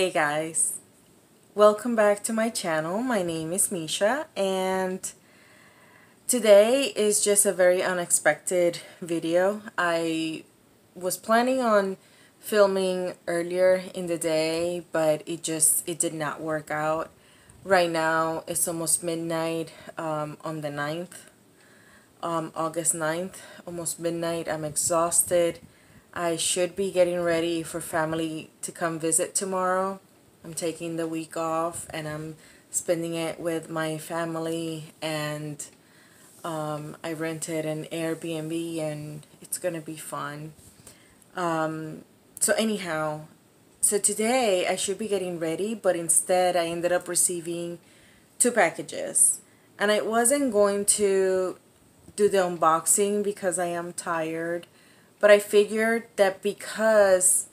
Hey guys, welcome back to my channel. My name is Misha and today is just a very unexpected video. I was planning on filming earlier in the day, but it did not work out. Right now it's almost midnight on the 9th, August 9th, almost midnight. I'm exhausted. I should be getting ready for family to come visit tomorrow. I'm taking the week off and I'm spending it with my family, and I rented an Airbnb and it's gonna be fun. So anyhow, so today I should be getting ready, but instead I ended up receiving two packages. And I wasn't going to do the unboxing because I am tired, but I figured that because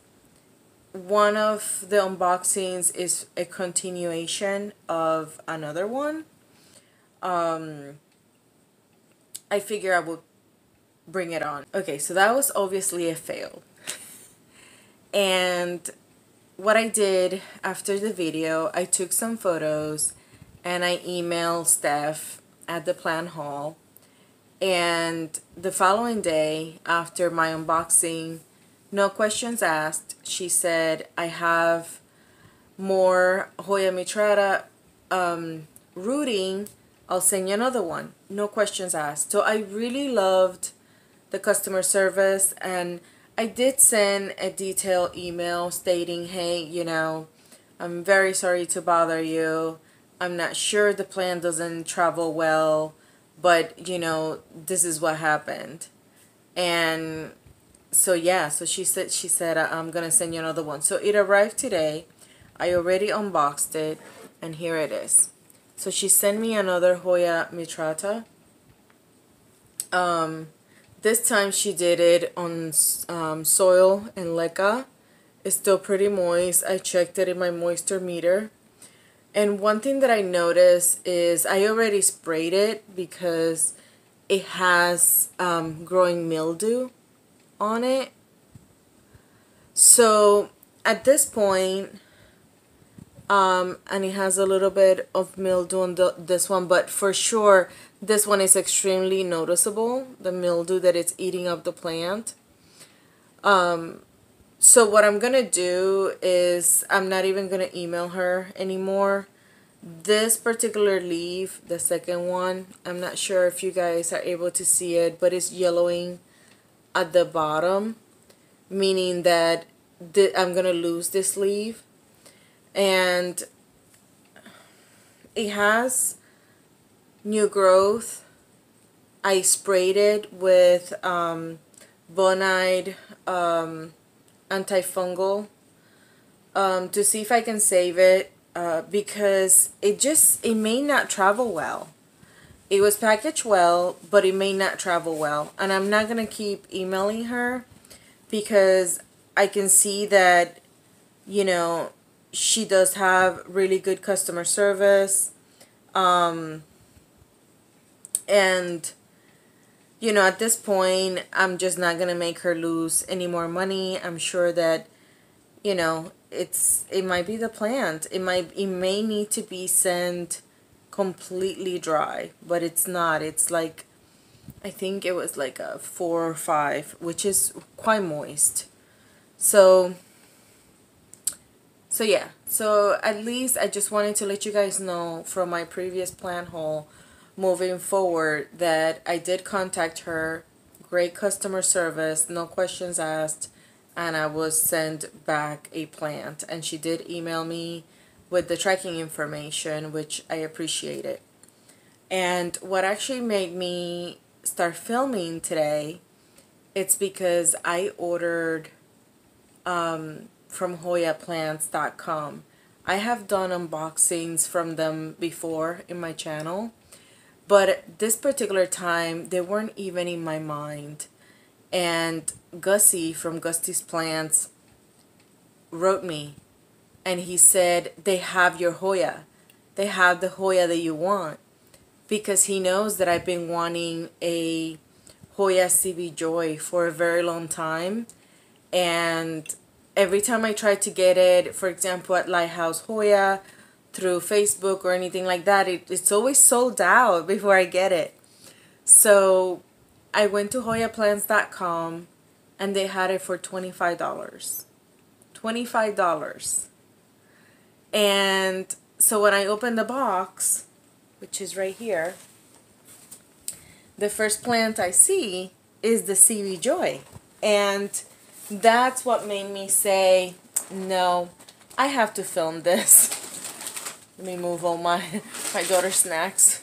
one of the unboxings is a continuation of another one, I figure I would bring it on. Okay, so that was obviously a fail. And what I did after the video, I took some photos and I emailed Steph at the plant hall. And the following day, after my unboxing, no questions asked, she said, I have more Hoya mitrata rooting. I'll send you another one. No questions asked. So I really loved the customer service, and I did send a detailed email stating, hey, I'm very sorry to bother you. I'm not sure the plant doesn't travel well, but this is what happened. And so yeah, so she said I'm gonna send you another one. So it arrived today. I already unboxed it and here it is. So she sent me another Hoya mitrata. This time she did it on soil and leca. It's still pretty moist. I checked it in my moisture meter. And one thing that I noticed is I already sprayed it because it has growing mildew on it. So at this point, and it has a little bit of mildew on this one, but for sure this one is extremely noticeable, the mildew that it's eating up the plant. So what I'm gonna do is I'm not even gonna email her anymore. This particular leaf, the second one, I'm not sure if you guys are able to see it, but it's yellowing at the bottom, meaning that I'm gonna lose this leaf. And it has new growth. I sprayed it with Bonide antifungal to see if I can save it, because it may not travel well. It was packaged well, but it may not travel well. And I'm not going to keep emailing her because I can see that, she does have really good customer service. And, at this point, I'm just not going to make her lose any more money. I'm sure that, it might be the plant. It may need to be sent completely dry, but it's not. It's like, I think it was like a 4 or 5, which is quite moist. So yeah, so at least I just wanted to let you guys know from my previous plant haul moving forward that I did contact her. Great customer service, no questions asked, and I was sent back a plant, and she did email me with the tracking information, which I appreciated. And what actually made me start filming today, it's because I ordered from HoyaPlants.com. I have done unboxings from them before in my channel, but this particular time they weren't even in my mind. And Gussie from Gusty's Plants wrote me and he said they have your Hoya. They have the Hoya that you want, because he knows that I've been wanting a Hoya CB Joy for a very long time. And every time I try to get it, for example, at Lighthouse Hoya, through Facebook or anything like that, it's always sold out before I get it. So I went to HoyaPlants.com and they had it for $25. $25. And so when I opened the box, which is right here, the first plant I see is the Seaweed Joy. And that's what made me say, no, I have to film this. Let me move all my daughter's snacks.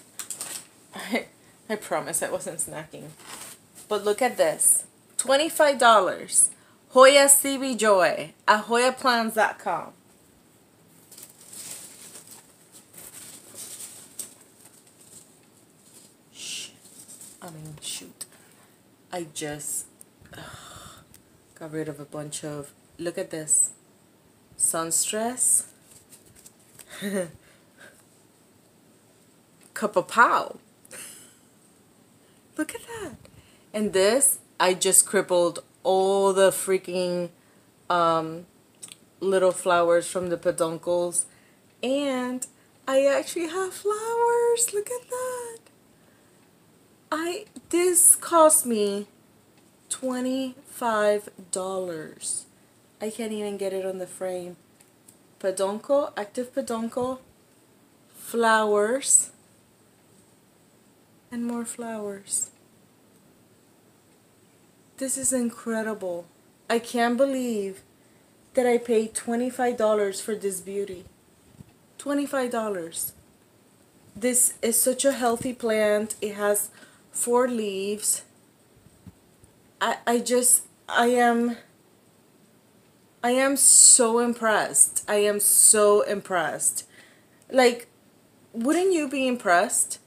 I promise I wasn't snacking. But look at this. $25. Hoya Seaweed Joy at HoyaPlants.com. Shoot. I just got rid of a bunch of, look at this. Sun stress. Cup of pow. Look at that. And this, I just crippled all the freaking little flowers from the peduncles. And I actually have flowers. Look at that. This cost me $25. I can't even get it on the frame. Peduncle, active peduncle, flowers, and more flowers. This is incredible. I can't believe that I paid $25 for this beauty. $25. This is such a healthy plant. It has 4 leaves. I am so impressed. I am so impressed. Like, wouldn't you be impressed?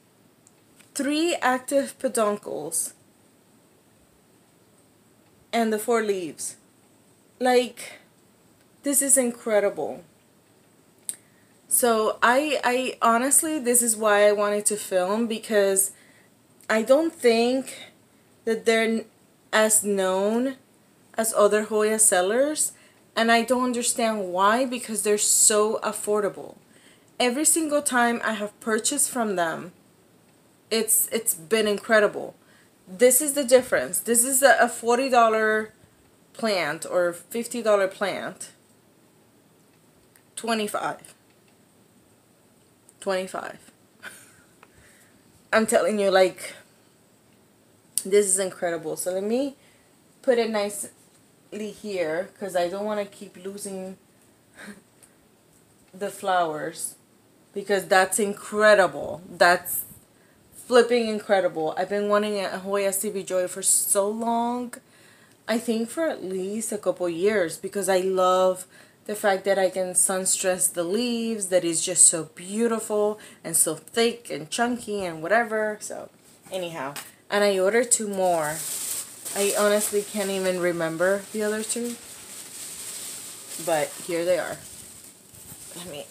3 active peduncles and the 4 leaves. Like, this is incredible. So I honestly, this is why I wanted to film, because I don't think that they're as known as other Hoya sellers, and I don't understand why, because they're so affordable. Every single time I have purchased from them, it's been incredible. This is the difference. This is a $40 plant or $50 plant. 25. I'm telling you, like, this is incredible. So let me put it nicely here, because I don't want to keep losing the flowers, because that's incredible. That's flipping incredible. I've been wanting a Hoya Seaweed Joy for so long. I think for at least a couple years, because I love the fact that I can sun stress the leaves, that is just so beautiful and so thick and chunky and whatever. So anyhow, and I ordered 2 more. I honestly can't even remember the other 2, but here they are. Let me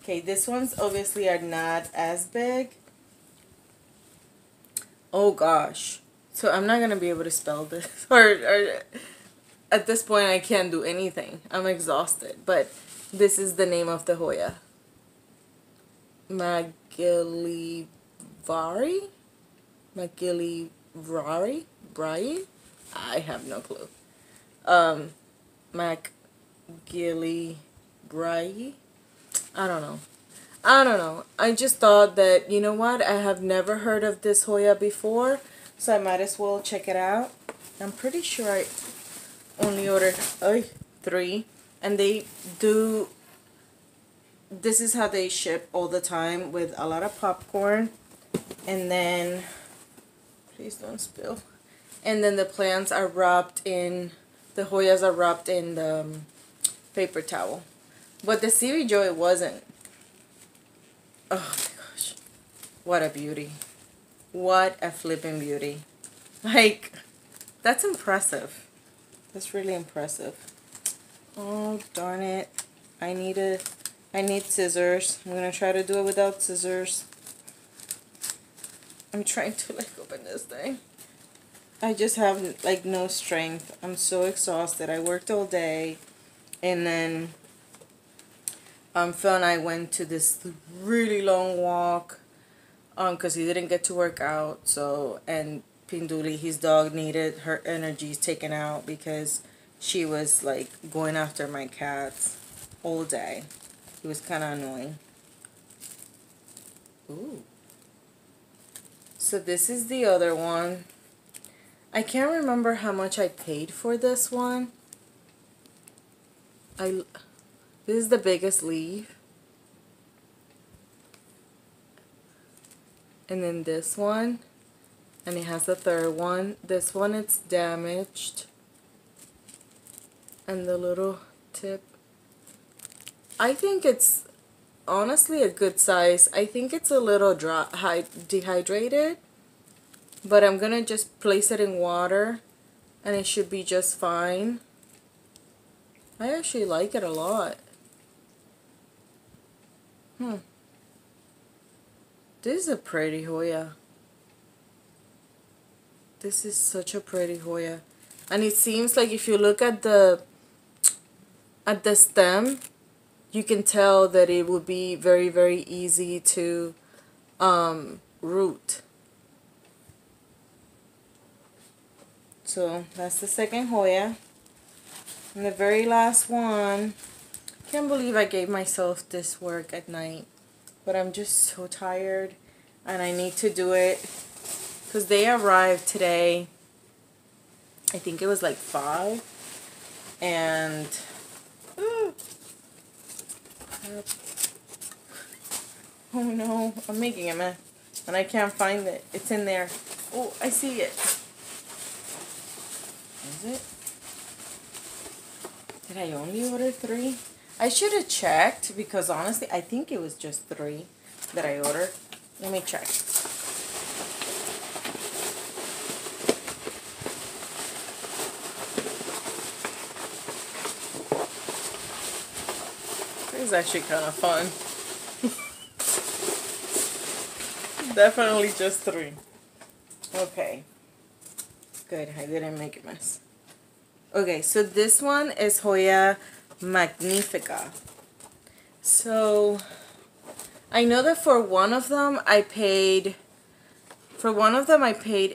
okay, this ones obviously are not as big. Oh gosh, so I'm not gonna be able to spell this, or at this point I can't do anything. I'm exhausted. But this is the name of the Hoya. Magillivari? Brai? I have no clue. Magillivari? I don't know. I just thought that, you know what? I have never heard of this Hoya before, so I might as well check it out. I'm pretty sure I only ordered 3, and they do, this is how they ship all the time, with a lot of popcorn, and then, please don't spill, and then the plants are wrapped in, the Hoyas are wrapped in the paper towel. But the Seaweed Joy wasn't. Oh my gosh, what a beauty. What a flipping beauty. Like, that's impressive. That's really impressive. Oh, darn it. I need scissors. I'm gonna try to do it without scissors. I'm trying to, like, open this thing. I just have like no strength. I'm so exhausted. I worked all day, and then Phil and I went to this really long walk because he didn't get to work out. So, and Pinduli, his dog, needed her energies taken out because she was like going after my cats all day. It was kind of annoying. Ooh. So this is the other one. I can't remember how much I paid for this one. This is the biggest leaf. And then this one. And it has the third one. This one, it's damaged. And the little tip. I think it's honestly a good size. I think it's a little dehydrated. But I'm going to just place it in water. And it should be just fine. I actually like it a lot. This is a pretty Hoya. This is such a pretty Hoya. And it seems like if you look at the stem, you can tell that it would be very, very easy to root. So that's the second Hoya. And the very last one, can't believe I gave myself this work at night. But I'm just so tired and I need to do it because they arrived today. I think it was like 5. And oh no, I'm making a mess and I can't find it. It's in there. Oh, I see it. Is it? Did I only order 3? I should have checked because honestly, I think it was just 3 that I ordered. Let me check. This is actually kind of fun. Definitely just 3. Okay. Good, I didn't make a mess. Okay, so this one is Hoya Magnifica. So I know that for one of them I paid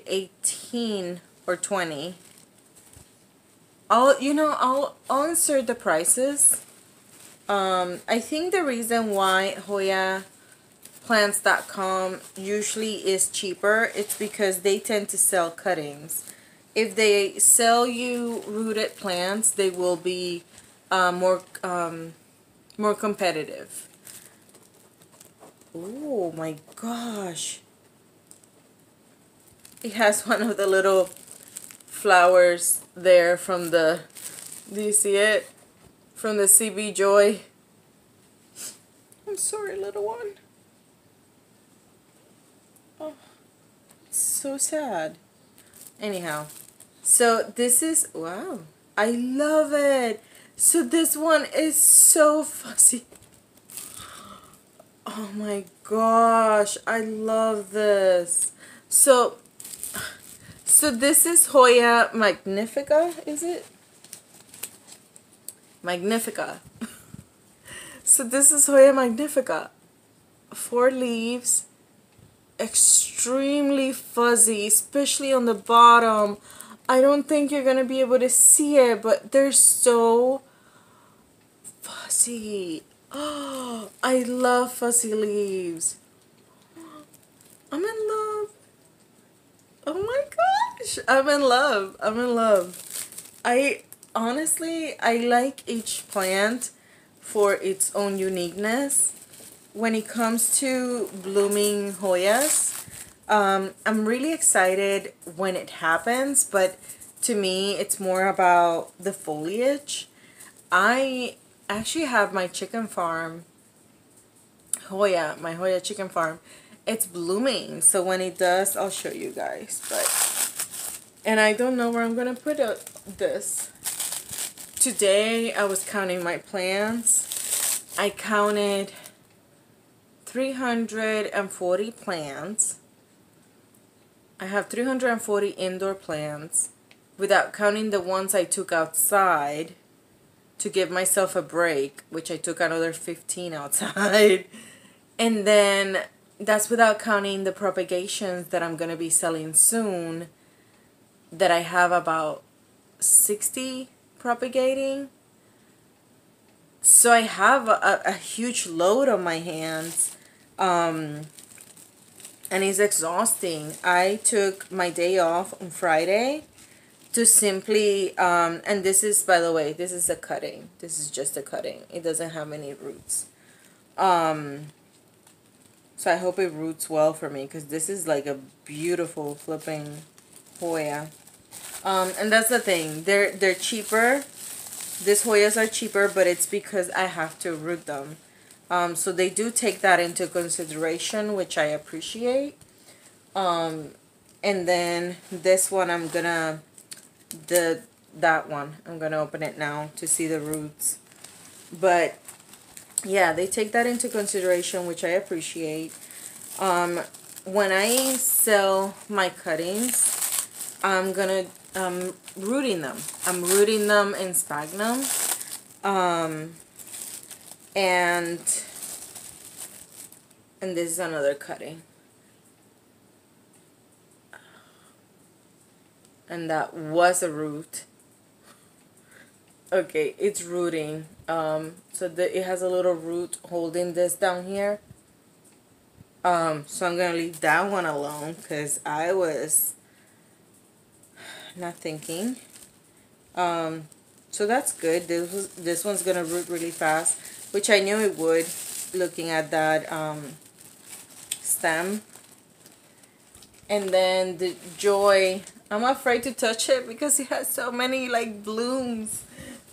18 or 20. I'll insert the prices. I think the reason why HoyaPlants.com usually is cheaper, it's because they tend to sell cuttings. If they sell you rooted plants, they will be more competitive. Oh my gosh. It has one of the little flowers there from the, do you see it? From the CB Joy. I'm sorry, little one. Oh, it's so sad. Anyhow, so this is, wow, I love it. So this one is so fuzzy. Oh my gosh, I love this. So this is Hoya Magnifica, is it? Magnifica. So this is Hoya Magnifica. 4 leaves. Extremely fuzzy, especially on the bottom. I don't think you're gonna be able to see it, but they're so fuzzy. Oh, I love fuzzy leaves. I'm in love. Oh my gosh, I'm in love. I'm in love. I honestly like each plant for its own uniqueness. When it comes to blooming Hoyas, I'm really excited when it happens, but to me, it's more about the foliage. I actually have my chicken farm, my Hoya chicken farm. It's blooming, so when it does, I'll show you guys. And I don't know where I'm gonna put this. Today, I was counting my plants. I counted 340 plants. I have 340 indoor plants without counting the ones I took outside to give myself a break, which I took another 15 outside. And then that's without counting the propagations that I'm going to be selling soon, that I have about 60 propagating. So I have a huge load on my hands, and it's exhausting. I took my day off on Friday to simply, and this is, by the way, this is a cutting. This is just a cutting. It doesn't have any roots. So I hope it roots well for me, because this is like a beautiful flipping Hoya. And that's the thing. They're cheaper. These Hoyas are cheaper, but it's because I have to root them. So they do take that into consideration, which I appreciate. And then this one, I'm gonna that one I'm gonna open it now to see the roots. But yeah, they take that into consideration, which I appreciate. When I sell my cuttings, I'm gonna rooting them. I'm rooting them in sphagnum. And this is another cutting. And that was a root. Okay, it's rooting. So it has a little root holding this down here. So I'm gonna leave that one alone, because I was not thinking. So that's good. This one's gonna root really fast, which I knew it would, looking at that stem. And then the Joy, I'm afraid to touch it because it has so many like blooms.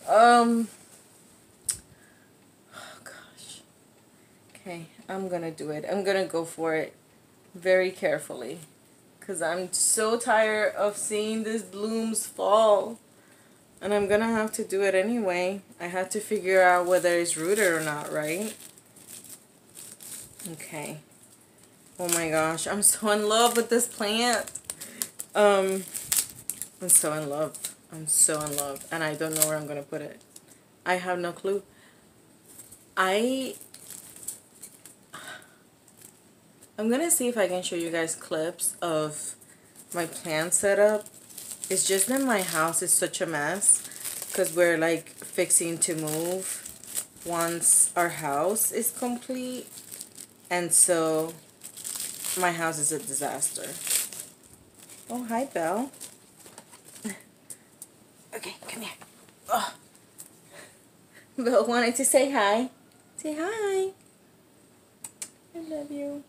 Oh gosh. Okay, I'm gonna do it. I'm gonna go for it very carefully, because I'm so tired of seeing these blooms fall. And I'm gonna have to do it anyway. I have to figure out whether it's rooted or not, right? Okay. Oh my gosh, I'm so in love with this plant. I'm so in love. I'm so in love. And I don't know where I'm gonna put it. I have no clue. I'm gonna see if I can show you guys clips of my plant setup. It's just that my house is such a mess, because we're like fixing to move once our house is complete. And so my house is a disaster. Oh, hi, Belle. Okay, come here. Oh. Belle wanted to say hi. Say hi. I love you.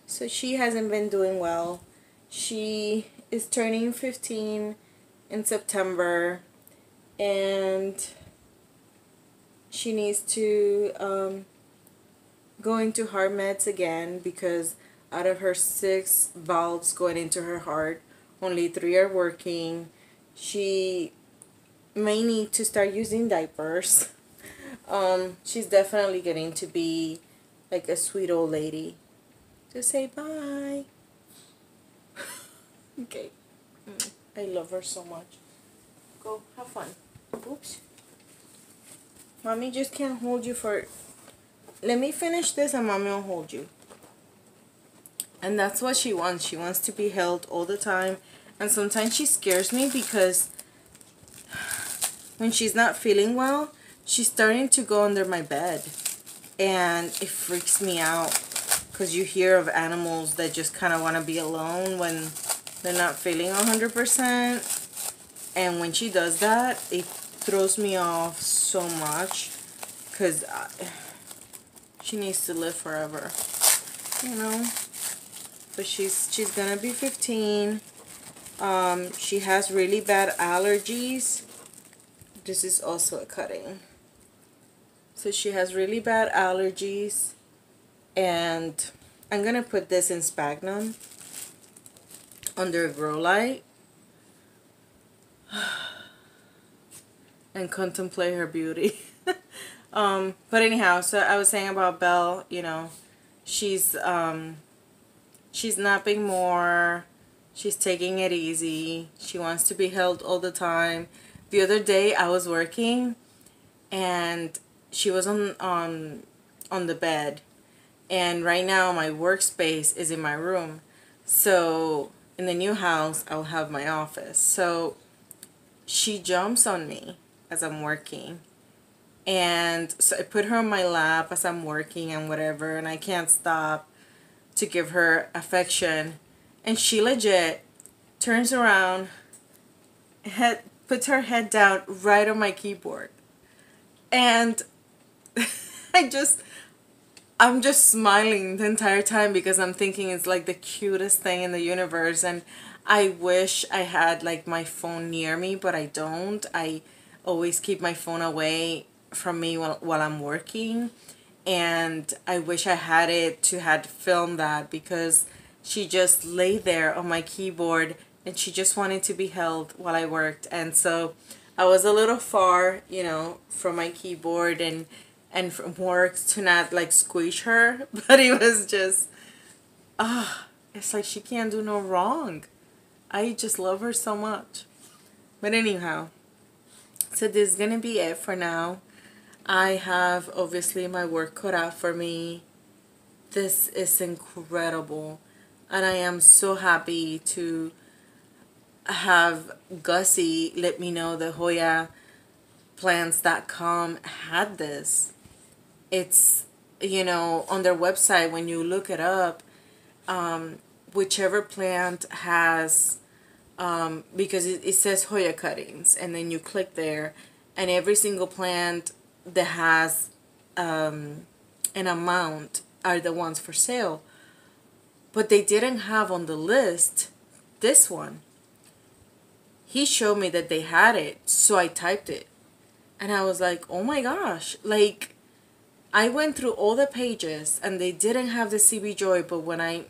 So she hasn't been doing well. She is turning 15 in September, and she needs to go into heart meds again, because out of her 6 valves going into her heart, only 3 are working. She may need to start using diapers. She's definitely getting to be like a sweet old lady. Just say bye. Okay. I love her so much. Go have fun. Oops. Mommy just can't hold you for... Let me finish this and Mommy will hold you. And that's what she wants. She wants to be held all the time. And sometimes she scares me, because when she's not feeling well, she's starting to go under my bed. And it freaks me out, because you hear of animals that just kind of want to be alone when they're not feeling 100%. And when she does that, it throws me off so much, because she needs to live forever, you know. But she's gonna be 15. She has really bad allergies. This is also a cutting. So she has really bad allergies, and I'm gonna put this in sphagnum under a grow light and contemplate her beauty. But anyhow, so I was saying about Belle, you know, she's napping more. She's taking it easy. She wants to be held all the time. The other day I was working and she was on the bed. And right now my workspace is in my room. So in the new house I'll have my office. So she jumps on me as I'm working. And so I put her on my lap as I'm working and whatever, and I can't stop to give her affection. And she legit turns around, puts her head down right on my keyboard. And I just, I'm just smiling the entire time because I'm thinking it's like the cutest thing in the universe. And I wish I had like my phone near me, but I don't. I always keep my phone away from me while I'm working. And I wish I had it to had filmed that because she just lay there on my keyboard and she just wanted to be held while I worked. And so I was a little far, you know, from my keyboard and from work to not like squish her, but it was just it's like she can't do no wrong. I just love her so much. But anyhow, so this is gonna be it for now. I have obviously my work cut out for me. This is incredible. And I am so happy to have Gussie let me know that HoyaPlants.com had this. It's, you know, on their website, when you look it up, whichever plant has, because it says Hoya cuttings, and then you click there, and every single plant that has an amount are the ones for sale. But they didn't have on the list this one. He showed me that they had it, so I typed it. And I was like, oh my gosh. Like, I went through all the pages and they didn't have the CB Joy, but when I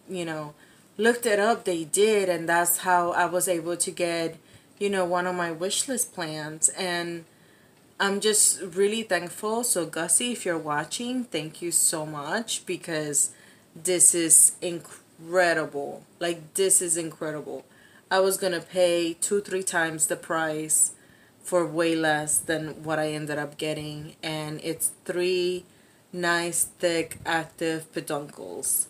you know, looked it up, they did. And that's how I was able to get, you know, one of my wish list plants. And I'm just really thankful. So Gussie, if you're watching, thank you so much because this is incredible. Like, this is incredible. I was gonna pay 2-3 times the price for way less than what I ended up getting, and it's 3 nice thick active peduncles,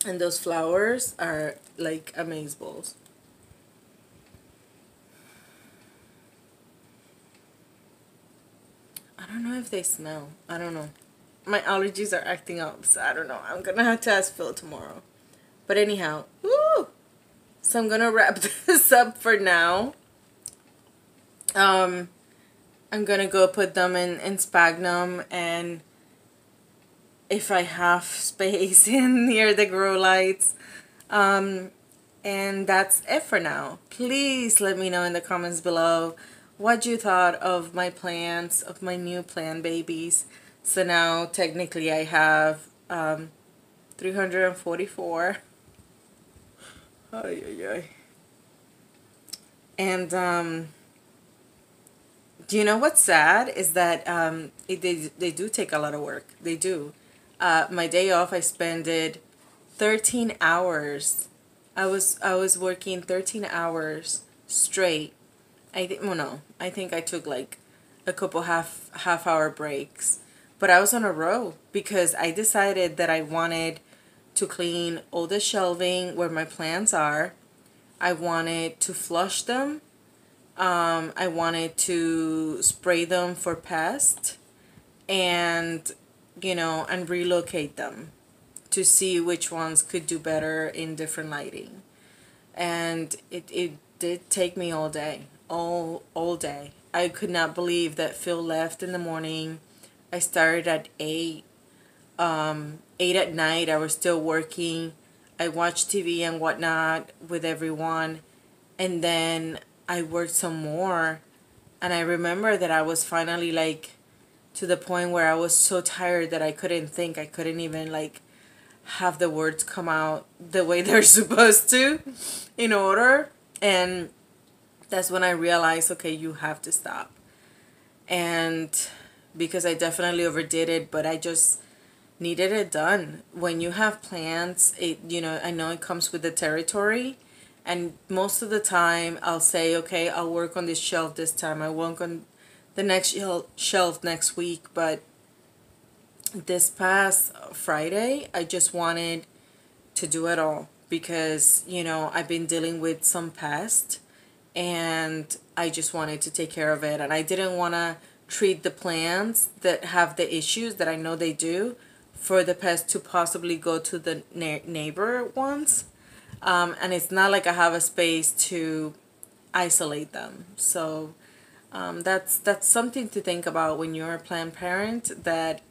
and those flowers are like amazeballs. I don't know if they smell. I don't know. My allergies are acting up, so I don't know. I'm gonna have to ask Phil tomorrow. But anyhow, woo! So I'm gonna wrap this up for now. I'm gonna go put them in sphagnum, and if I have space in near the grow lights. And that's it for now. Please let me know in the comments below what you thought of my plants, of my new plant babies. So now technically I have 344. Ay, ay, ay. And do you know what's sad is that they do take a lot of work. They do. My day off, I spent it 13 hours. I was working 13 hours straight. I think I took like a couple half hour breaks, but I was on a roll because I decided that I wanted to clean all the shelving where my plants are. I wanted to flush them. I wanted to spray them for pests and, you know, and relocate them to see which ones could do better in different lighting. And it did take me all day, all day. I could not believe that Phil left in the morning. I started at 8. 8 at night, I was still working. I watched TV and whatnot with everyone. And then I worked some more. And I remember that I was finally like to the point where I was so tired that I couldn't think. I couldn't even like have the words come out the way they're supposed to in order. And that's when I realized, okay, you have to stop. And because I definitely overdid it, but I just, needed it done. When you have plants, it, you know, I know it comes with the territory, and most of the time I'll say, okay, I'll work on this shelf this time, I work on the next shelf next week. But this past Friday, I just wanted to do it all because, you know, I've been dealing with some pest, and I just wanted to take care of it, and I didn't want to treat the plants that have the issues that I know they do for the pest to possibly go to the neighbor ones. And it's not like I have a space to isolate them. So that's something to think about when you're a plant parent, that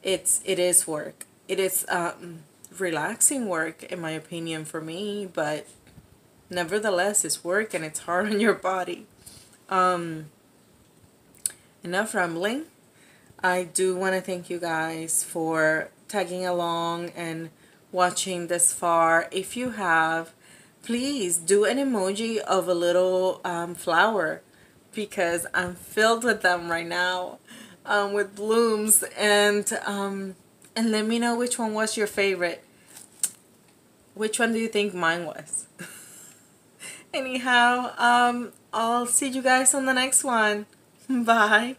it is work. It is relaxing work, in my opinion, for me, but nevertheless, it's work and it's hard on your body. Enough rambling. I do want to thank you guys for tagging along and watching this far. If you have, please do an emoji of a little flower, because I'm filled with them right now, with blooms, and let me know which one was your favorite. Which one do you think mine was? Anyhow, I'll see you guys on the next one. Bye.